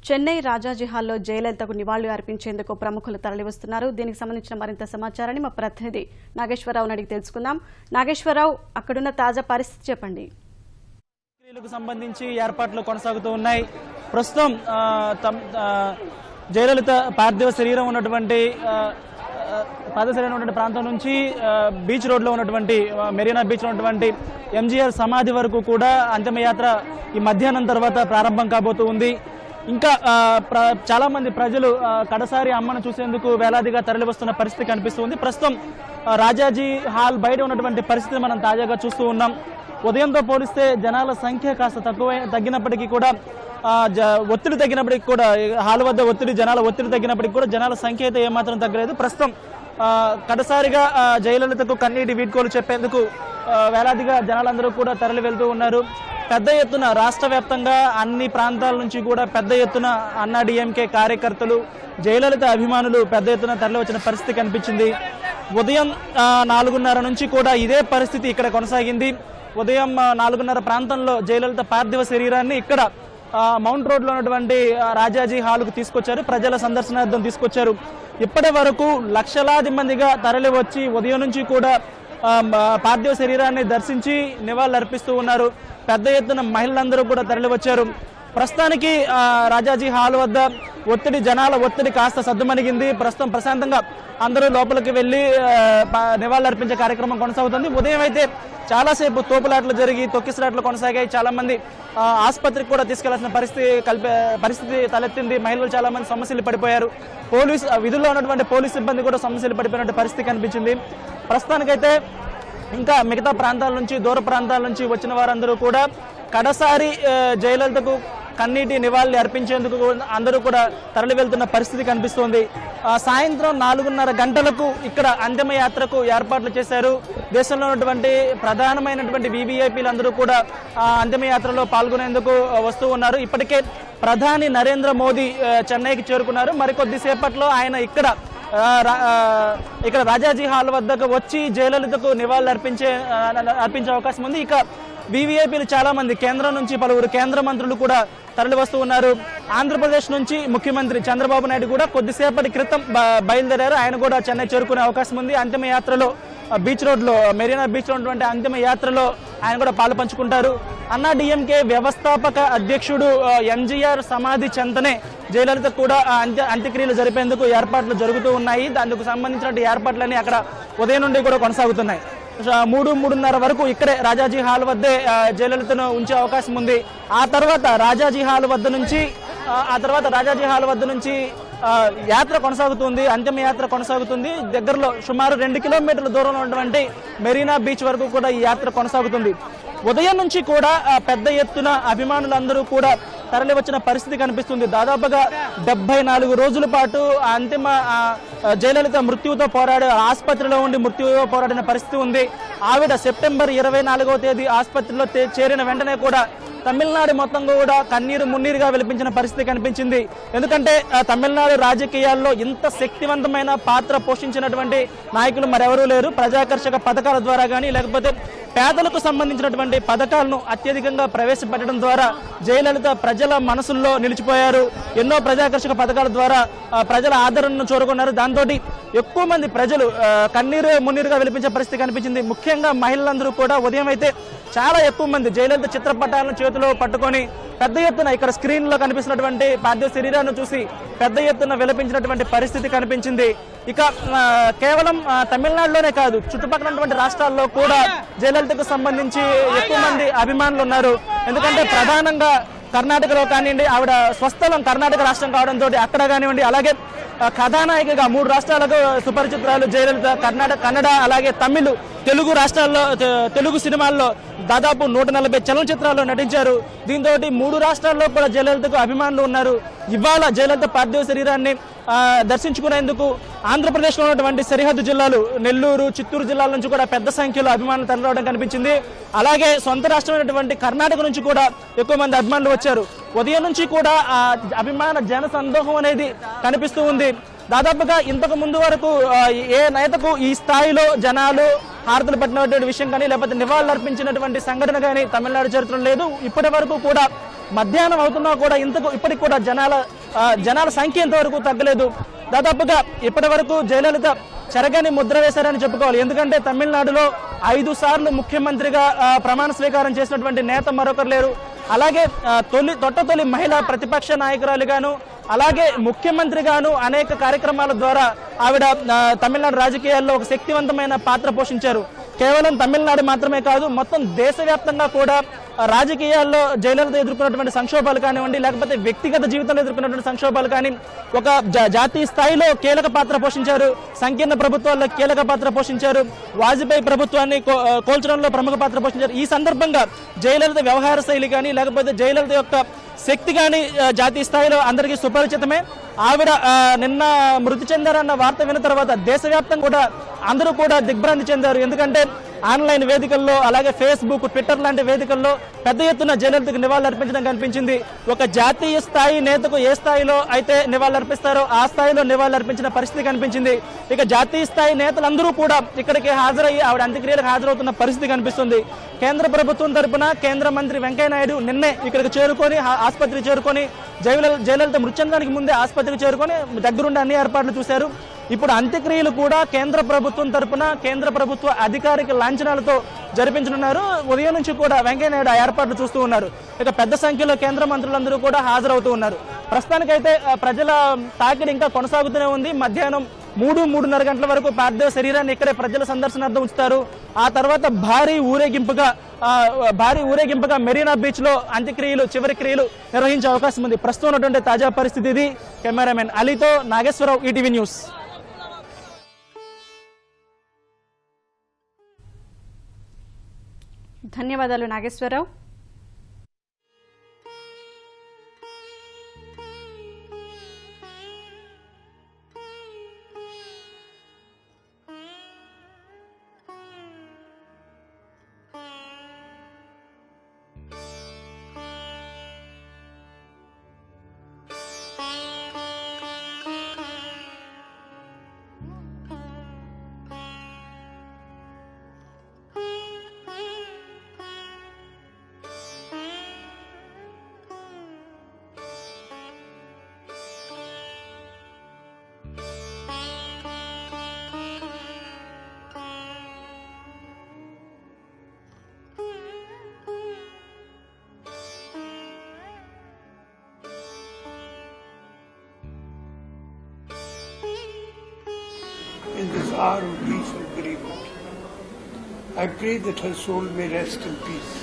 చెన్నై రాజాజీ హాల్లో జయలలితకు నివాళులు అర్పించేందుకు ప్రముఖులు తరలివస్తున్నారు. దీనికి సంబంధించిన మరింత సమాచారాన్ని మా ప్రతినిధి నాగేశ్వరరావుని అడిగి తెలుసుకుందాం. నాగేశ్వరరావు, అక్కడున్న తాజా పరిస్థితి చెప్పండి. సంబంధించి ఏర్పాట్లు కొనసాగుతూ ఉన్నాయి. ప్రస్తుతం జయలలిత పార్థివ శరీరం ఉన్నటువంటి ప్రాంతం నుంచి బీచ్ రోడ్లో ఉన్నటువంటి మెరీనా బీచ్ లో ఉన్నటువంటి ఎంజీఆర్ సమాధి వరకు కూడా అంతిమయాత్ర ఈ మధ్యాహ్నం తర్వాత ప్రారంభం కాబోతూ ఉంది. ఇంకా చాలా మంది ప్రజలు కడసారి అమ్మను చూసేందుకు వేలాదిగా తరలివస్తున్న పరిస్థితి కనిపిస్తుంది. ప్రస్తుతం రాజాజీ హాల్ బయట ఉన్నటువంటి పరిస్థితి మనం తాజాగా చూస్తూ ఉన్నాం. ఉదయంతో పోలిస్తే జనాల సంఖ్య కాస్త తగ్గినప్పటికీ కూడా ఒత్తిడి తగ్గినప్పటికీ కూడా హాల్ వద్ద జనాల ఒత్తిడి తగ్గినప్పటికీ కూడా జనాల సంఖ్య అయితే ఏమాత్రం తగ్గలేదు. ప్రస్తుతం కడసారిగా జయలలితకు కన్నీటి వీడ్కోలు చెప్పేందుకు వేలాదిగా జనాలందరూ కూడా తరలి వెళ్తూ ఉన్నారు. పెద్ద ఎత్తున రాష్ట్ర వ్యాప్తంగా అన్ని ప్రాంతాల నుంచి కూడా పెద్ద ఎత్తున అన్నాడీఎంకే కార్యకర్తలు, జయలలిత అభిమానులు పెద్ద ఎత్తున తరలి వచ్చిన పరిస్థితి కనిపించింది. ఉదయం 4:30 నుంచి కూడా ఇదే పరిస్థితి ఇక్కడ కొనసాగింది. ఉదయం 4:30 ప్రాంతంలో జయలలిత పార్థివ శరీరాన్ని ఇక్కడ మౌంట్ రోడ్ లో ఉన్నటువంటి రాజాజీ హాల్కు తీసుకొచ్చారు. ప్రజల సందర్శనార్థం తీసుకొచ్చారు. ఇప్పటి వరకు లక్షలాది మందిగా తరలి వచ్చి ఉదయం నుంచి కూడా పార్థివ శరీరాన్ని దర్శించి నివాళులర్పిస్తూ ఉన్నారు. పెద్ద ఎత్తున మహిళలందరూ కూడా తరలి వచ్చారు. ప్రస్తుతానికి రాజాజీ హాల్ వద్ద జనాల ఒత్తిడి కాస్త సద్దుమణిగింది. ప్రస్తుతం ప్రశాంతంగా అందరూ లోపలికి వెళ్లి నివాళులర్పించే కార్యక్రమం కొనసాగుతుంది. ఉదయం అయితే చాలాసేపు తోపులాట్లు జరిగి తొక్కిసలాట్లు కొనసాగాయి. చాలా మంది ఆసుపత్రికి కూడా తీసుకెళ్లాల్సిన పరిస్థితి తలెత్తింది. మహిళలు చాలా మంది సమస్యలు పడిపోయారు. విధుల్లో ఉన్నటువంటి పోలీసు సిబ్బంది కూడా సమస్యలు పడిపోయినట్టు పరిస్థితి కనిపించింది. ప్రస్తుతానికైతే ఇంకా మిగతా ప్రాంతాల నుంచి దూర ప్రాంతాల నుంచి వచ్చిన వారందరూ కూడా కడసారి జయలలితకు కన్నీటి నివాళులు అర్పించేందుకు అందరూ కూడా తరలి వెళ్తున్న పరిస్థితి కనిపిస్తోంది. సాయంత్రం 4:30 గంటలకు ఇక్కడ అంతిమయాత్రకు ఏర్పాట్లు చేశారు. దేశంలో ఉన్నటువంటి ప్రధానమైనటువంటి వివిఐపీలు అందరూ కూడా అంతిమయాత్రలో పాల్గొనేందుకు వస్తూ ఉన్నారు. ఇప్పటికే ప్రధాని నరేంద్ర మోదీ చెన్నైకి చేరుకున్నారు. మరికొద్ది సేపట్లో ఆయన ఇక్కడ రాజాజీ హాల్ వద్దకు వచ్చి జయలలితకు నివాళులు అర్పించే అవకాశం ఉంది. ఇక వివిఐపీలు చాలా మంది కేంద్రం నుంచి పలువురు కేంద్ర మంత్రులు కూడా తరలి వస్తూ ఉన్నారు. ఆంధ్రప్రదేశ్ నుంచి ముఖ్యమంత్రి చంద్రబాబు నాయుడు కూడా కొద్దిసేపటి క్రితం బయలుదేరారు. ఆయన కూడా చెన్నై చేరుకునే అవకాశం ఉంది. అంతిమయాత్రలో బీచ్ రోడ్ లో మెరీనా బీచ్ లో ఉన్నటువంటి అంతిమయాత్రలో ఆయన కూడా పాలు పంచుకుంటారు. అన్నాడీఎంకే వ్యవస్థాపక అధ్యక్షుడు ఎంజీఆర్ సమాధి చెంతనే జయలలిత కూడా అంత్యక్రియలు జరిపేందుకు ఏర్పాట్లు జరుగుతూ ఉన్నాయి. అందుకు సంబంధించిన ఏర్పాట్లన్నీ అక్కడ ఉదయం నుండి కూడా కొనసాగుతున్నాయి. 3:30 వరకు ఇక్కడే రాజాజీ హాల్ వద్దే జయలలితను ఉంచే అవకాశం ఉంది. ఆ తర్వాత రాజాజీ హాల్ వద్ద నుంచి యాత్ర కొనసాగుతుంది. అంతిమ యాత్ర కొనసాగుతుంది. దగ్గరలో సుమారు 2 కిలోమీటర్ల దూరంలో ఉన్నటువంటి మెరీనా బీచ్ వరకు కూడా ఈ యాత్ర కొనసాగుతుంది. ఉదయం నుంచి కూడా పెద్ద ఎత్తున అభిమానులందరూ కూడా తరలి వచ్చిన పరిస్థితి కనిపిస్తుంది. దాదాపుగా 74 రోజుల పాటు జయలలిత మృత్యువుతో ఆసుపత్రిలో ఉండి మృత్యువుతో పోరాడిన పరిస్థితి ఉంది. ఆవిడ సెప్టెంబర్ 24వ తేదీ ఆసుపత్రిలో చేరిన వెంటనే కూడా తమిళనాడు మొత్తం కూడా కన్నీరు మున్నీరుగా విలపించిన పరిస్థితి కనిపించింది. ఎందుకంటే తమిళనాడు రాజకీయాల్లో ఇంత శక్తివంతమైన పాత్ర పోషించినటువంటి నాయకులు మరెవరూ లేరు. ప్రజాకర్షక పథకాల ద్వారా కానీ లేకపోతే పేదలకు సంబంధించినటువంటి పథకాలను అత్యధికంగా ప్రవేశపెట్టడం ద్వారా జయలలిత ప్రజల మనసుల్లో నిలిచిపోయారు. ఎన్నో ప్రజాకర్షక పథకాల ద్వారా ప్రజల ఆదరణను చూరుకున్నారు. దాంతో ఎక్కువ మంది ప్రజలు కన్నీరు మున్నీరుగా విలపించే పరిస్థితి కనిపించింది. ముఖ్యంగా మహిళలందరూ కూడా ఉదయం అయితే చాలా ఎక్కువ మంది జయలలిత చిత్రపటాలను చేతిలో పట్టుకొని పెద్ద ఎత్తున ఇక్కడ స్క్రీన్ లో కనిపిస్తున్నటువంటి పార్థివ శరీరాన్ని చూసి పెద్ద ఎత్తున విలపించినటువంటి పరిస్థితి కనిపించింది. ఇక కేవలం తమిళనాడులోనే కాదు, చుట్టుపక్కల ఉన్నటువంటి రాష్ట్రాల్లో కూడా జయలలితకు సంబంధించి ఎక్కువ మంది అభిమానులు ఉన్నారు. ఎందుకంటే ప్రధానంగా కర్ణాటకలో కానివ్వండి, ఆవిడ స్వస్థలం కర్ణాటక రాష్ట్రం కావడంతో అక్కడ కానివ్వండి, అలాగే కథానాయికగా 3 రాష్ట్రాలకు సుపరిచితురాలు జయలలిత. కన్నడ అలాగే తమిళ్, తెలుగు రాష్ట్రాల్లో తెలుగు సినిమాల్లో దాదాపు 140 చలనచిత్రాల్లో నటించారు. దీంతో 3 రాష్ట్రాల్లో కూడా జయలలితకు అభిమానులు ఉన్నారు. ఇవాళ జయలలిత పార్థివ శరీరాన్ని దర్శించుకునేందుకు ఆంధ్రప్రదేశ్లో ఉన్నటువంటి సరిహద్దు జిల్లాలు నెల్లూరు, చిత్తూరు జిల్లాల నుంచి కూడా పెద్ద సంఖ్యలో అభిమానులు తరలిరావడం కనిపించింది. అలాగే సొంత రాష్ట్రమైనటువంటి కర్ణాటక నుంచి కూడా ఎక్కువ మంది అభిమానులు వచ్చారు. ఉదయం నుంచి కూడా అభిమాన జన సందోహం అనేది కనిపిస్తూ ఉంది. దాదాపుగా ఇంతకు ముందు వరకు ఏ నేతకు ఈ స్థాయిలో జనాలు హారతులు పట్టినటువంటి విషయం కానీ లేకపోతే నివాళులు అర్పించినటువంటి సంఘటన కానీ తమిళనాడు చరిత్రలో లేదు. ఇప్పటి వరకు కూడా మధ్యాహ్నం అవుతున్నా కూడా ఇప్పటికి కూడా జనాల జనాల సంఖ్య ఇంతవరకు తగ్గలేదు. దాదాపుగా ఇప్పటి వరకు జయలలిత చెరగని ముద్ర వేశారని చెప్పుకోవాలి. ఎందుకంటే తమిళనాడులో 5 సార్లు ముఖ్యమంత్రిగా ప్రమాణ స్వీకారం చేసినటువంటి నేత మరొకరు లేరు. అలాగే తొలి మహిళా ప్రతిపక్ష నాయకురాలుగాను అలాగే ముఖ్యమంత్రిగాను అనేక కార్యక్రమాల ద్వారా ఆవిడ తమిళనాడు రాజకీయాల్లో ఒక శక్తివంతమైన పాత్ర పోషించారు. కేవలం తమిళనాడు మాత్రమే కాదు, మొత్తం దేశవ్యాప్తంగా కూడా రాజకీయాల్లో జయలలిత ఎదుర్కొన్నటువంటి సంక్షోభాలు కానివ్వండి, లేకపోతే వ్యక్తిగత జీవితంలో ఎదుర్కొన్నటువంటి సంక్షోభాలు కానీ ఒక జాతీయ స్థాయిలో కీలక పాత్ర పోషించారు. సంకీర్ణ ప్రభుత్వాల్లో కీలక పాత్ర పోషించారు. వాజ్పేయి ప్రభుత్వాన్ని కోల్చడంలో ప్రముఖ పాత్ర పోషించారు. ఈ సందర్భంగా జయలలిత వ్యవహార శైలి కానీ లేకపోతే జయలలిత యొక్క శక్తి కానీ జాతీయ స్థాయిలో అందరికీ సుపరిచితమే. ఆవిడ నిన్న మృతి చెందారన్న వార్త విన్న తర్వాత దేశవ్యాప్తంగా కూడా అందరూ కూడా దిగ్భ్రాంతి చెందారు. ఎందుకంటే ఆన్లైన్ వేదికల్లో అలాగే ఫేస్బుక్, ట్విట్టర్ లాంటి వేదికల్లో పెద్ద ఎత్తున జయలలితకు నివాళులర్పించడం కనిపించింది. ఒక జాతీయ స్థాయి నేతకు ఏ స్థాయిలో అయితే నివాళులర్పిస్తారో ఆ స్థాయిలో నివాళులర్పించిన పరిస్థితి కనిపించింది. ఇక జాతీయ స్థాయి నేతలందరూ కూడా ఇక్కడికి హాజరయ్యి ఆవిడ అంత్యక్రియలకు హాజరవుతున్న పరిస్థితి కనిపిస్తుంది. కేంద్ర ప్రభుత్వం తరపున కేంద్ర మంత్రి వెంకయ్యనాయుడు నిన్నే ఇక్కడికి చేరుకొని ఆసుపత్రికి చేరుకొని జయలలిత మృతి చెందడానికి ముందే ఆసుపత్రికి చేరుకొని దగ్గరుండి అన్ని ఏర్పాట్లు చూశారు. ఇప్పుడు అంత్యక్రియలు కూడా కేంద్ర ప్రభుత్వం తరపున కేంద్ర ప్రభుత్వ అధికారిక లాంఛనాలతో జరిపించనున్నారు. ఉదయం నుంచి కూడా వెంకయ్యనాయుడు ఆ ఏర్పాట్లు చూస్తూ ఉన్నారు. ఇక పెద్ద సంఖ్యలో కేంద్ర మంత్రులందరూ కూడా హాజరవుతూ ఉన్నారు. ప్రస్తుతానికైతే ప్రజల తాకిడి ఇంకా కొనసాగుతూనే ఉంది. మధ్యాహ్నం 3-3:30 గంటల వరకు పార్థివ శరీరాన్ని ఇక్కడే ప్రజల సందర్శనార్థం ఉంచుతారు. ఆ తర్వాత భారీ ఊరేగింపుగా మెరీనా బీచ్ లో అంత్యక్రియలు చివరి క్రియలు నిర్వహించే అవకాశం ఉంది. ప్రస్తుతం ఉన్నటువంటి తాజా పరిస్థితి ఇది. కెమెరామెన్ అలీతో నాగేశ్వరరావు, ఈటీవీ న్యూస్. ధన్యవాదాలు Nageswara Rao. In this hour of grief and bereavement, I pray that her soul may rest in peace.